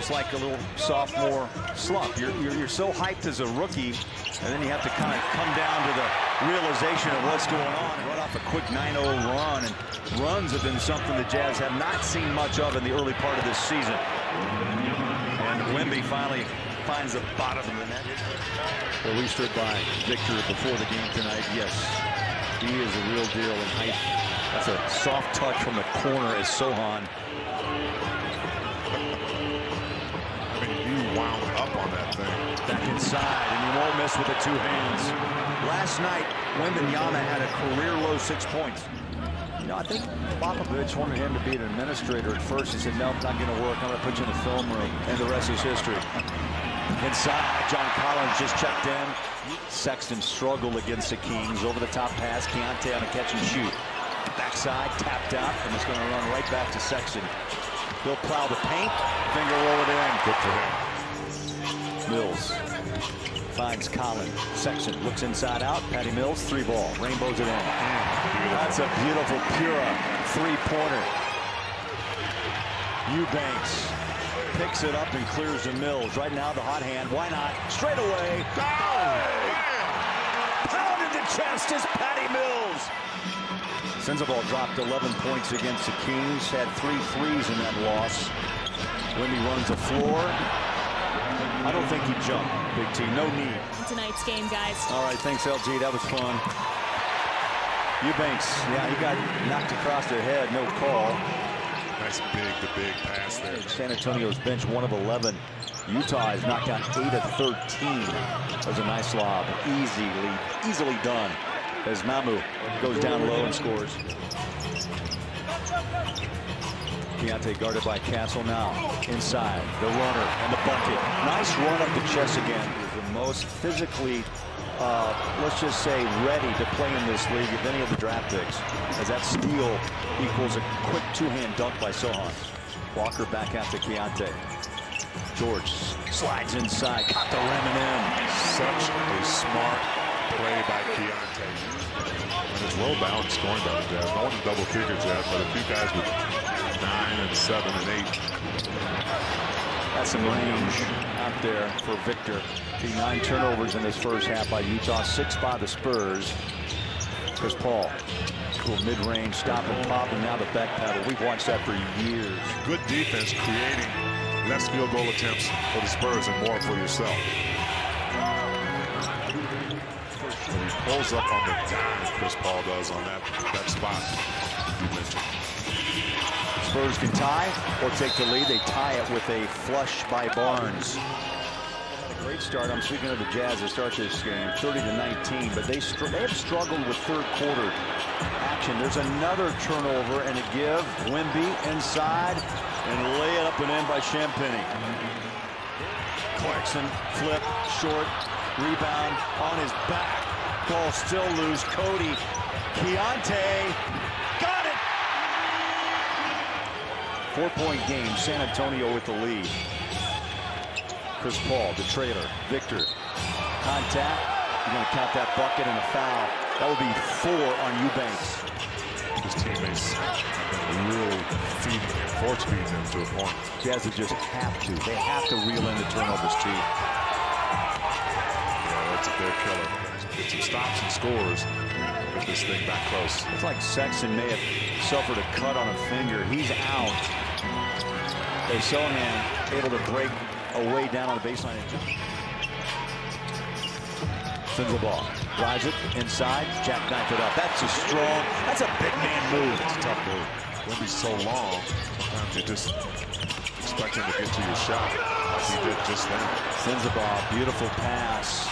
almost like a little sophomore slump. You're so hyped as a rookie, and then you have to kind of come down to the realization of what's going on. Run off a quick 9-0 run, and runs have been something the Jazz have not seen much of in the early part of this season. And Wemby finally finds the bottom of the net. Well, we stood by Victor before the game tonight. Yes, he is a real deal in height. That's a soft touch from the corner as Sohan. I mean, you wound up on that thing. Back inside, and he won't miss with the two hands. Last night, Wembanyama had a career-low 6 points. You know, I think Popovich wanted him to be an administrator at first. He said, no, it's not going to work. I'm going to put you in the film room. And the rest is history. Inside, John Collins just checked in. Sexton struggled against the Kings. Over the top pass, Keontae on a catch and shoot. Backside, tapped out, and it's going to run right back to Sexton. He'll plow the paint, finger roll it in. Good for him. Mills finds Collins. Sexton looks inside out. Patty Mills, 3-ball. Rainbows it in. That's a beautiful, pure three-pointer. Eubanks picks it up and clears to Mills. Right now, the hot hand. Why not? Straight away. Pounded the chest is Patty Mills. Sensabaugh dropped 11 points against the Kings. Had 3 threes in that loss. Wemby runs the floor. I don't think he jumped, Big T. No need. Tonight's game, guys. All right, thanks, LG. That was fun. Eubanks, yeah, he got knocked across the head. No call. Nice big pass there. San Antonio's bench 1 of 11. Utah has knocked down 8 of 13. That was a nice lob. Easily done. As Mamu goes down low and scores. Keontae guarded by Castle now. Inside, the runner and the bucket. Nice run up the chest again. The most physically, let's just say, ready to play in this league of any of the draft picks. As that steal equals a quick two-hand dunk by Sohan. Walker back out to Keontae. George slides inside, caught the rim and in. Such a smart play by Keontae. And it's well-balanced scoring by the Jazz. No one in double figures yet, but a few guys with 9 and 7 and 8. That's some range out there for Victor. 9 turnovers in this first half by Utah, 6 by the Spurs. Chris Paul, cool mid-range stop and pop, and now the back pedal. We've watched that for years. Good defense, creating less field goal attempts for the Spurs and more for yourself. And he pulls up on the dime, Chris Paul does on that spot you mentioned. Spurs can tie or take the lead. They tie it with a flush by Barnes. A great start. I'm speaking of the Jazz to start this game, 30-19, but they have struggled with third quarter action. There's another turnover and a give. Wemby inside and lay it up and in by Champagny. Clarkson flip, short, rebound on his back. Ball still loose. Cody, Keontae, got it! 4-point game, San Antonio with the lead. Chris Paul, the trailer, Victor, contact. You're going to count that bucket and a foul. That would be 4 on Eubanks. His teammates really feeding him, force feeding him to a point. Jazz just have to. They have to reel in the turnovers too. Yeah, that's a big killer. Get some stops and scores. Get this thing back close. It's like Sexton may have suffered a cut on a finger. He's out. Sohan able to break away down on the baseline. Sensabaugh drives it inside, jackknife it up. That's a strong, that's a big man move. It's a tough move. Wemby's so long, sometimes you just expect him to get to your shot like he did just then. Sensabaugh, beautiful pass.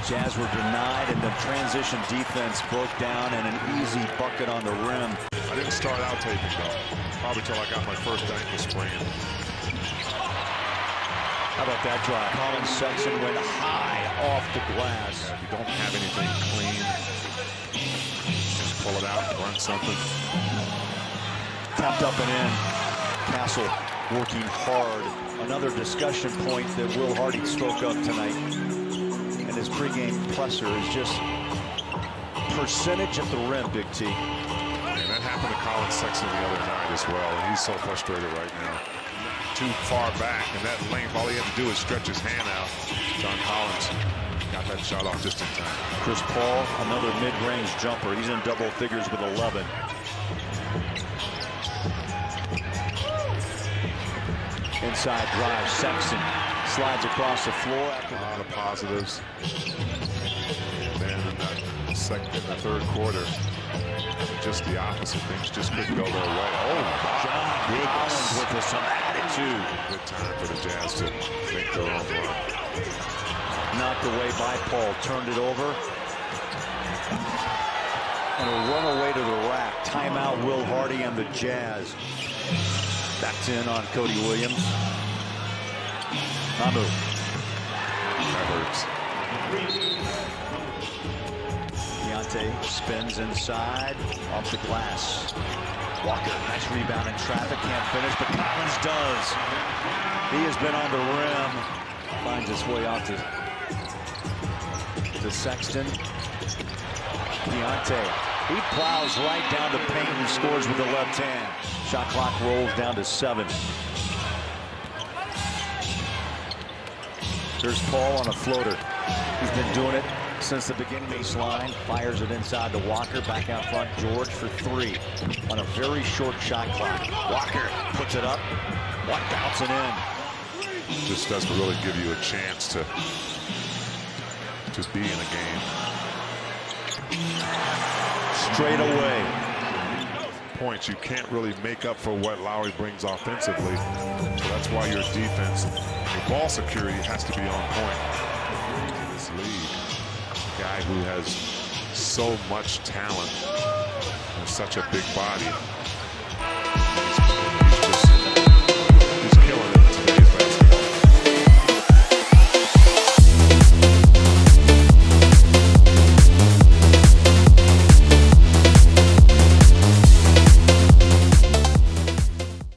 Jazz were denied, and the transition defense broke down, and an easy bucket on the rim. I didn't start out taping, though. Probably till I got my first ankle sprain. How about that drive? Colin Sexton went high off the glass. Yeah, if you don't have anything clean, just pull it out and run something. Tapped up and in. Castle working hard. Another discussion point that Will Hardy spoke of tonight. And his pregame presser is just percentage at the rim, Big T. And that happened to Colin Sexton the other night as well. And he's so frustrated right now. too far back, and that length, all he had to do is stretch his hand out. John Collins got that shot off just in time. Chris Paul, another mid-range jumper. He's in double figures with 11. Inside drive, Sexton slides across the floor. A lot of positives. Then in the third quarter, just the opposite. Things just couldn't go their way. Oh, John Collins with some attitude. Good time for the Jazz to make their own run. Knocked away by Paul, turned it over. And a run away to the rack. Timeout, Will Hardy and the Jazz. That's in on Cody Williams. Namu. That hurts. Deontay spins inside, off the glass. Walker, nice rebound in traffic, can't finish, but Collins does. He has been on the rim. Finds his way out to Sexton. Deontay, he plows right down the paint and scores with the left hand. Shot clock rolls down to 7. There's Paul on a floater. He's been doing it since the beginning. Baseline, fires it inside to Walker. Back out front, George for 3 on a very short shot clock. Walker puts it up. One bouncing in. Just doesn't really give you a chance to be in a game. Straight away. Points you can't really make up for what Lowry brings offensively. So that's why your defense, your ball security has to be on point. In this league, a guy who has so much talent and such a big body.